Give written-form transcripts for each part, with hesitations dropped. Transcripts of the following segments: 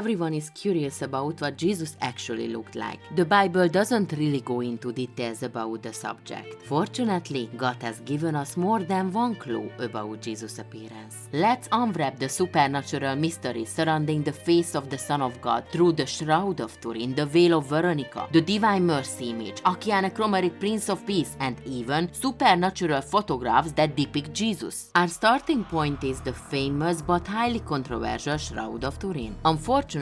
everyone is curious about what Jesus actually looked like. The Bible doesn't really go into details about the subject. Fortunately, God has given us more than one clue about Jesus' appearance. Let's unwrap the supernatural mystery surrounding the face of the Son of God through the Shroud of Turin, the Veil of Veronica, the Divine Mercy image, Akiane Kramarik Prince of Peace, and even supernatural photographs that depict Jesus. Our starting point is the famous but highly controversial Shroud of Turin. Unfortunately,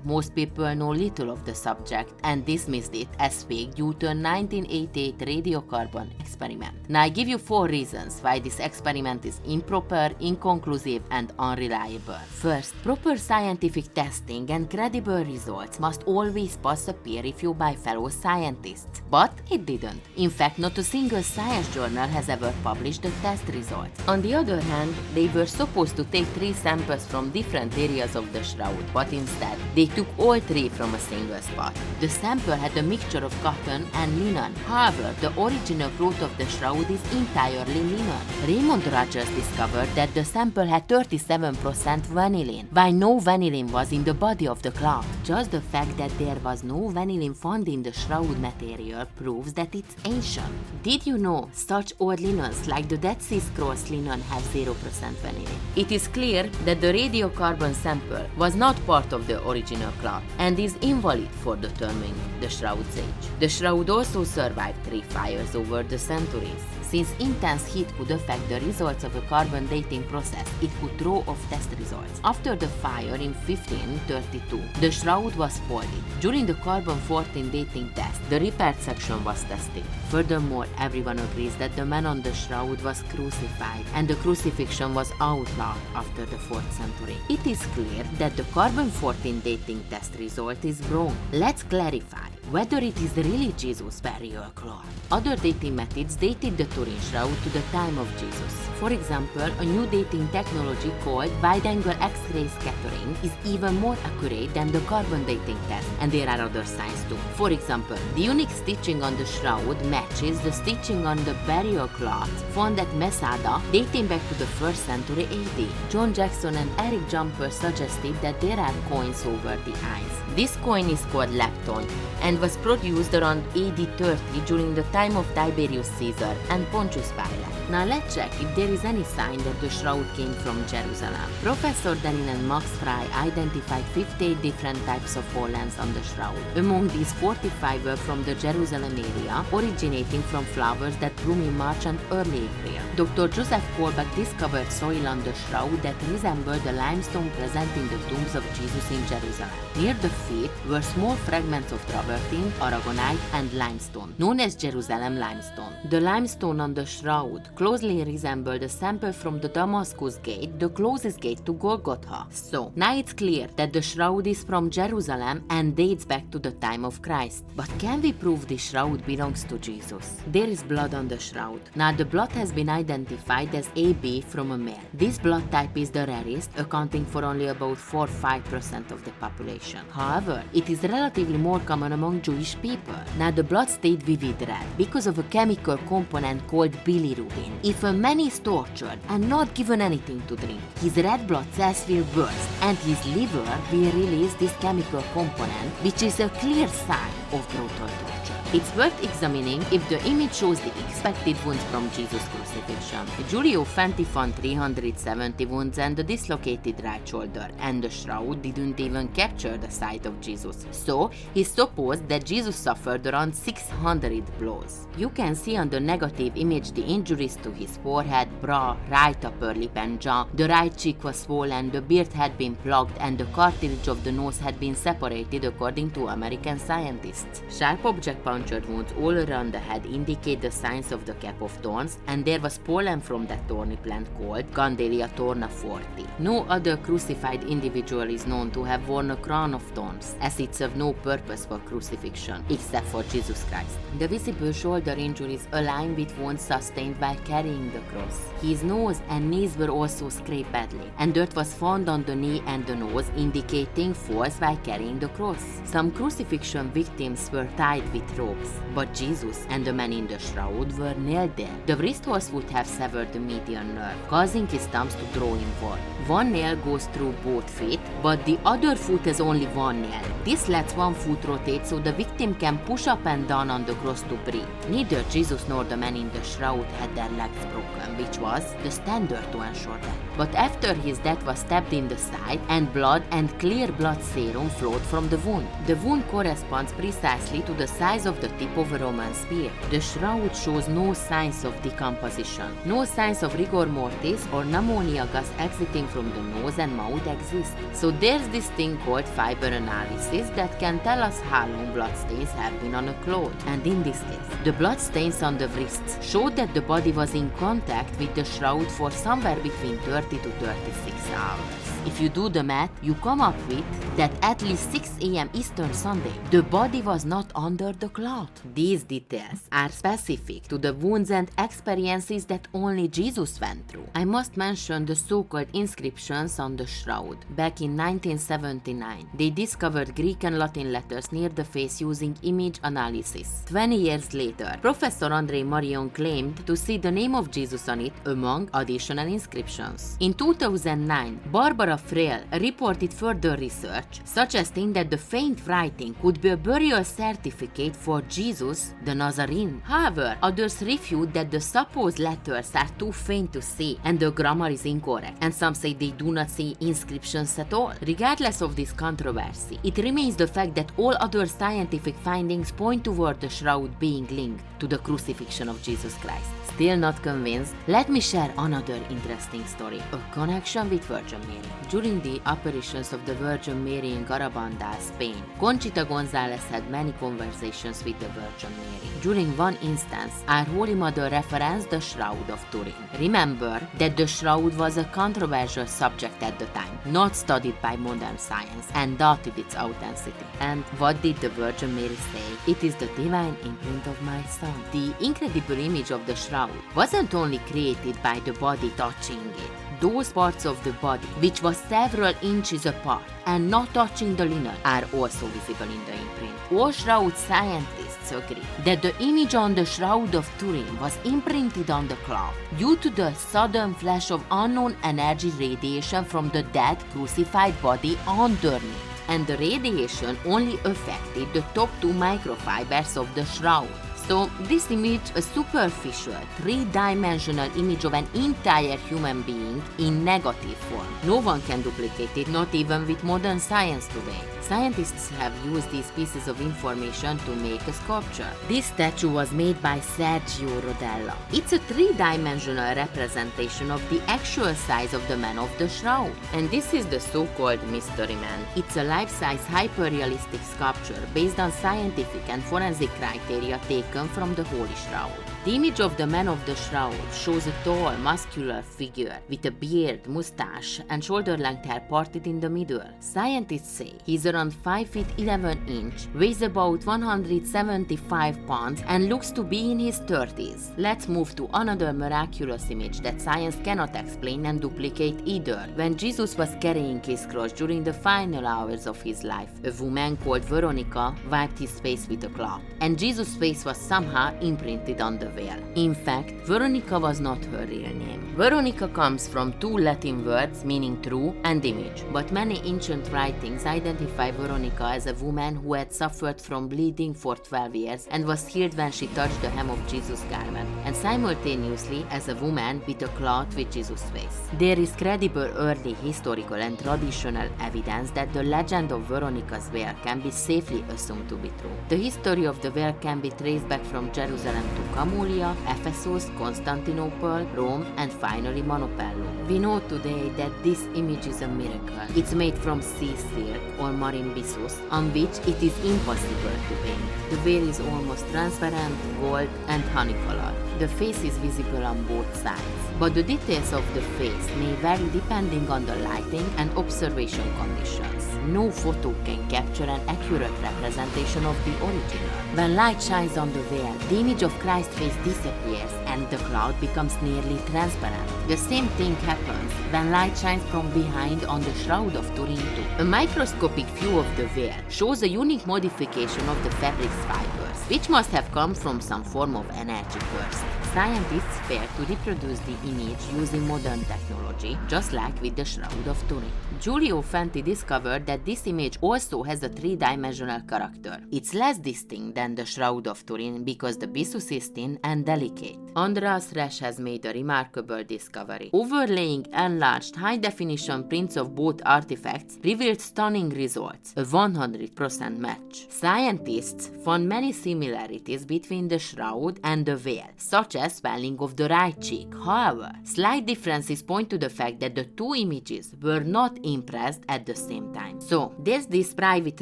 most people know little of the subject and dismissed it as fake due to a 1988 radiocarbon experiment. Now I give you 4 reasons why this experiment is improper, inconclusive, and unreliable. First, proper scientific testing and credible results must always pass a peer review by fellow scientists. But it didn't. In fact, not a single science journal has ever published the test results. On the other hand, they were supposed to take 3 samples from different areas of the shroud, but instead, they took all 3 from a single spot. The sample had a mixture of cotton and linen. However, the original cloth of the shroud is entirely linen. Raymond Rogers discovered that the sample had 37% vanillin, while no vanillin was in the body of the cloth. Just the fact that there was no vanillin found in the shroud material proves that it's ancient. Did you know such old linens like the Dead Sea Scrolls linen have 0% vanillin? It is clear that the radiocarbon sample was not part of the original cloth and is invalid for determining the shroud's age. The shroud also survived 3 fires over the centuries. Since intense heat could affect the results of a carbon dating process, it could throw off test results. After the fire in 1532, the shroud was folded. During the carbon-14 dating test, the repaired section was tested. Furthermore, everyone agrees that the man on the shroud was crucified, and the crucifixion was outlawed after the 4th century. It is clear that the carbon-14 dating test result is wrong. Let's clarify whether it is really Jesus' burial cloth. Other dating methods dated the Turin shroud to the time of Jesus. For example, a new dating technology called wide-angle X-ray scattering is even more accurate than the carbon dating test, and there are other signs too. For example, the unique stitching on the shroud matches the stitching on the burial cloth found at Masada, dating back to the 1st century AD. John Jackson and Eric Jumper suggested that there are coins over the eyes. This coin is called lepton and was produced around AD 30 during the time of Tiberius Caesar and Pontius Pilate. Now let's check if there is any sign that the shroud came from Jerusalem. Professor Danin and Max Fry identified 58 different types of pollens on the shroud. Among these, 45 were from the Jerusalem area, originating from flowers that bloom in March and early April. Dr. Joseph Kolbeck discovered soil on the shroud that resembled the limestone present in the tombs of Jesus in Jerusalem. Near the feet were small fragments of travertine, aragonite, and limestone, known as Jerusalem limestone. The limestone on the shroud closely resembled a sample from the Damascus Gate, the closest gate to Golgotha. So, now it's clear that the shroud is from Jerusalem and dates back to the time of Christ. But can we prove the shroud belongs to Jesus? There is blood on the shroud. Now the blood has been identified as AB from a male. This blood type is the rarest, accounting for only about 4-5% of the population. However, it is relatively more common among Jewish people. Now the blood stayed vivid red because of a chemical component called bilirubin. If a man is tortured and not given anything to drink, his red blood cells will burst and his liver will release this chemical component, which is a clear sign of brutal torture. It's worth examining if the image shows the expected wounds from Jesus' crucifixion. Giulio Fanti found 370 wounds and a dislocated right shoulder, and the shroud didn't even capture the side of Jesus. So, he supposed that Jesus suffered around 600 blows. You can see on the negative image the injuries to his forehead, brow, right upper lip and jaw. The right cheek was swollen, the beard had been plugged, and the cartilage of the nose had been separated according to American scientists. Sharp object punctured wounds all around the head indicate the signs of the cap of thorns, and there was pollen from that thorny plant called Gandelia torna forti. No other crucified individual is known to have worn a crown of thorns, as it served no purpose for crucifixion, except for Jesus Christ. The visible shoulder injuries align with wounds sustained while carrying the cross. His nose and knees were also scraped badly, and dirt was found on the knee and the nose, indicating falls while carrying the cross. Some crucifixion victims were tied with ropes, but Jesus and the man in the shroud were nailed there. The wrist horse would have severed the median nerve, causing his thumbs to draw inward. One nail goes through both feet, but the other foot has only one nail. This lets one foot rotate so the victim can push up and down on the cross to breathe. Neither Jesus nor the man in the shroud had their legs broken, which was the standard to ensure that. But after his death was stabbed in the side, and blood and clear blood serum flowed from the wound. The wound corresponds precisely to the size of the tip of a Roman spear. The shroud shows no signs of decomposition. No signs of rigor mortis or pneumonia gas exiting from the nose and mouth exist. So there's this thing called fiber analysis that can tell us how long bloodstains have been on a cloth. And in this case, the bloodstains on the wrists showed that the body was in contact with the shroud for somewhere between 30 to 36 hours. If you do the math, you come up with that at least 6 a.m. Eastern Sunday, the body was not under the cloth. These details are specific to the wounds and experiences that only Jesus went through. I must mention the so-called inscriptions on the shroud. Back in 1979, they discovered Greek and Latin letters near the face using image analysis. 20 years later, Professor André Marion claimed to see the name of Jesus on it among additional inscriptions. In 2009, Barbara Frail reported further research suggesting that the faint writing could be a burial certificate for Jesus the Nazarene. However, others refute that the supposed letters are too faint to see and the grammar is incorrect, and some say they do not see inscriptions at all. Regardless of this controversy, it remains the fact that all other scientific findings point toward the shroud being linked to the crucifixion of Jesus Christ. Still not convinced? Let me share another interesting story, a connection with Virgin Mary. During the apparitions of the Virgin Mary in Garabandal, Spain, Conchita Gonzalez had many conversations with the Virgin Mary. During one instance, our Holy Mother referenced the Shroud of Turin. Remember that the shroud was a controversial subject at the time, not studied by modern science, and doubted its authenticity. And what did the Virgin Mary say? It is the divine imprint of my son. The incredible image of the shroud wasn't only created by the body touching it. Those parts of the body, which was several inches apart and not touching the linen, are also visible in the imprint. All shroud scientists agree that the image on the Shroud of Turin was imprinted on the cloth due to the sudden flash of unknown energy radiation from the dead crucified body underneath. And the radiation only affected the top 2 microfibers of the shroud. So this image, a superficial, 3-dimensional image of an entire human being in negative form. No one can duplicate it, not even with modern science today. Scientists have used these pieces of information to make a sculpture. This statue was made by Sergio Rodella. It's a 3-dimensional representation of the actual size of the man of the shroud. And this is the so-called Mystery Man. It's a life-size, hyper-realistic sculpture based on scientific and forensic criteria taken from the Holy Shroud. The image of the man of the shroud shows a tall, muscular figure with a beard, mustache, and shoulder-length hair parted in the middle. Scientists say he's around 5 feet 11 inch, weighs about 175 pounds, and looks to be in his 30s. Let's move to another miraculous image that science cannot explain and duplicate either. When Jesus was carrying his cross during the final hours of his life, a woman called Veronica wiped his face with a cloth, and Jesus' face was somehow imprinted on the veil. In fact, Veronica was not her real name. Veronica comes from 2 Latin words meaning true and image, but many ancient writings identify Veronica as a woman who had suffered from bleeding for 12 years and was healed when she touched the hem of Jesus' garment, and simultaneously as a woman with a cloth with Jesus' face. There is credible early historical and traditional evidence that the legend of Veronica's veil can be safely assumed to be true. The history of the veil can be traced back from Jerusalem to Camulia, Ephesus, Constantinople, Rome, and finally Manoppello. We know today that this image is a miracle. It's made from sea silk or marine byssus, on which it is impossible to paint. The veil is almost transparent, gold, and honey-colored. The face is visible on both sides, but the details of the face may vary depending on the lighting and observation conditions. No photo can capture an accurate representation of the original. When light shines on the veil, the image of Christ's face disappears and the cloud becomes nearly transparent. The same thing happens when light shines from behind on the Shroud of Turin too. A microscopic view of the veil shows a unique modification of the fabric's fibers, which must have come from some form of energy burst. scientists failed to reproduce the image using modern technology, just like with the Shroud of Turin. Giulio Fanti discovered that this image also has a three-dimensional character. It's less distinct than the Shroud of Turin because the byssus is thin and delicate. Andreas Resch has made a remarkable discovery. Overlaying enlarged high-definition prints of both artifacts revealed stunning results, a 100% match. Scientists found many similarities between the shroud and the veil, such as swelling of the right cheek. However, slight differences point to the fact that the two images were not impressed at the same time. So, there's this private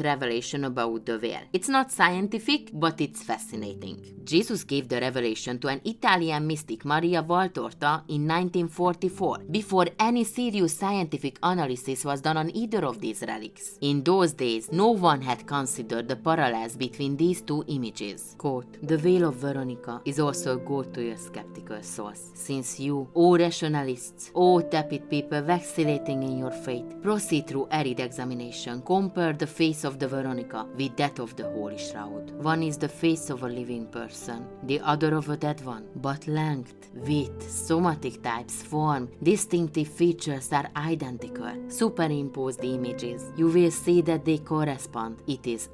revelation about the veil. It's not scientific, but it's fascinating. Jesus gave the revelation to an Italian mystic, Maria Valtorta, in 1944, before any serious scientific analysis was done on either of these relics. In those days, no one had considered the parallels between these two images. Quote, "The veil of Veronica is also a goad to your skeptical souls, since you, O rationalists, O tepid people vacillating in your faith, proceed through arid examination, compare the face of the Veronica with that of the Holy Shroud. One is the face of a living person, the other of a dead one, but length, width, somatic types, form, distinctive features are identical. Superimpose the images. You will see that they correspond. It is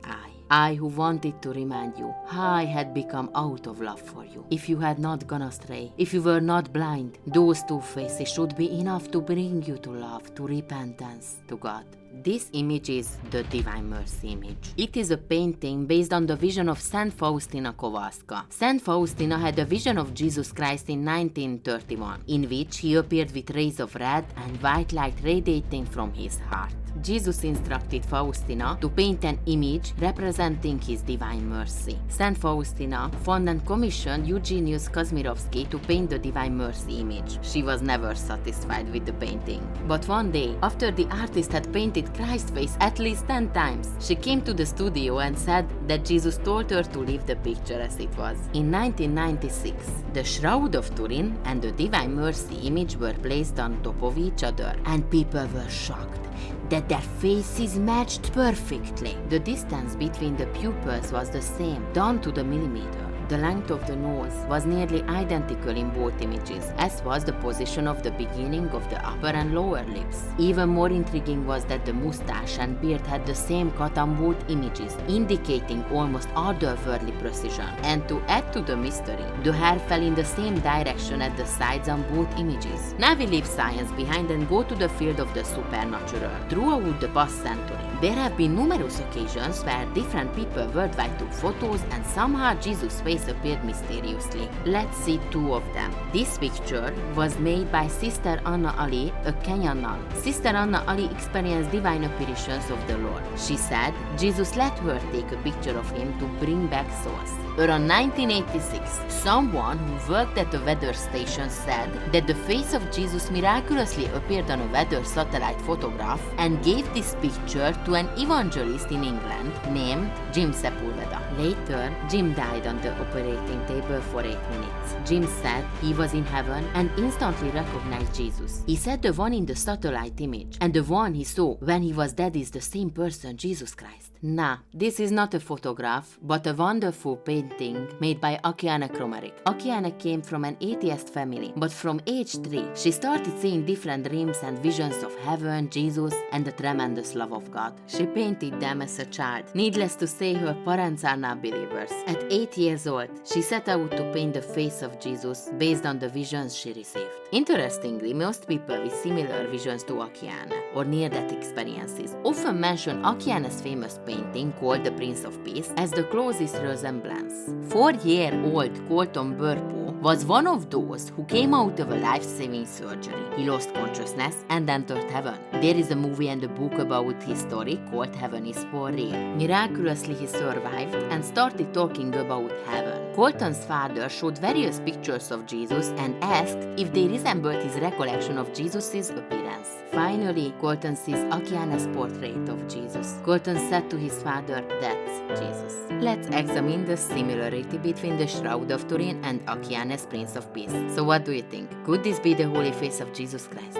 I who wanted to remind you how I had become out of love for you. If you had not gone astray, if you were not blind, those two faces should be enough to bring you to love, to repentance, to God." This image is the Divine Mercy image. It is a painting based on the vision of Saint Faustina Kowalska. Saint Faustina had a vision of Jesus Christ in 1931, in which he appeared with rays of red and white light radiating from his heart. Jesus instructed Faustina to paint an image representing his divine mercy. Saint Faustina found and commissioned Eugenius Kazimirovsky to paint the Divine Mercy image. She was never satisfied with the painting. But one day, after the artist had painted Christ's face at least 10 times, she came to the studio and said that Jesus told her to leave the picture as it was. In 1996, the Shroud of Turin and the Divine Mercy image were placed on top of each other, and people were shocked that their faces matched perfectly. The distance between the pupils was the same, down to the millimeter. The length of the nose was nearly identical in both images, as was the position of the beginning of the upper and lower lips. Even more intriguing was that the mustache and beard had the same cut on both images, indicating almost otherworldly precision. And to add to the mystery, the hair fell in the same direction at the sides on both images. Now we leave science behind and go to the field of the supernatural. Throughout the past century, there have been numerous occasions where different people worldwide took photos and somehow Jesus' face appeared mysteriously. Let's see two of them. This picture was made by Sister Anna Ali, a Kenyan nun. Sister Anna Ali experienced divine apparitions of the Lord. She said Jesus let her take a picture of him to bring back souls. Around 1986, someone who worked at a weather station said that the face of Jesus miraculously appeared on a weather satellite photograph and gave this picture to an evangelist in England named Jim Sepulveda. Later, Jim died on the operating table for 8 minutes. Jim said he was in heaven and instantly recognized Jesus. He said the one in the satellite image and the one he saw when he was dead is the same person, Jesus Christ. Nah, this is not a photograph, but a wonderful painting made by Akiane Kramarik. Akiane came from an atheist family, but from age 3, she started seeing different dreams and visions of heaven, Jesus, and the tremendous love of God. She painted them as a child. Needless to say, her parents are not believers. At 8 years old, she set out to paint the face of Jesus based on the visions she received. Interestingly, most people with similar visions to Akiane, or near-death experiences, often mention Akiane's famous painting called The Prince of Peace as the closest resemblance. 4-year-old Colton Burpo was one of those who came out of a life-saving surgery. He lost consciousness and entered heaven. There is a movie and a book about his story called Heaven is for Real. Miraculously, he survived and started talking about heaven. Colton's father showed various pictures of Jesus and asked if they resembled his recollection of Jesus' appearance. Finally, Colton sees Akiane's portrait of Jesus. Colton said to his father, "That's Jesus." Let's examine the similarity between the Shroud of Turin and Akiane's Prince of Peace. So what do you think? Could this be the holy face of Jesus Christ?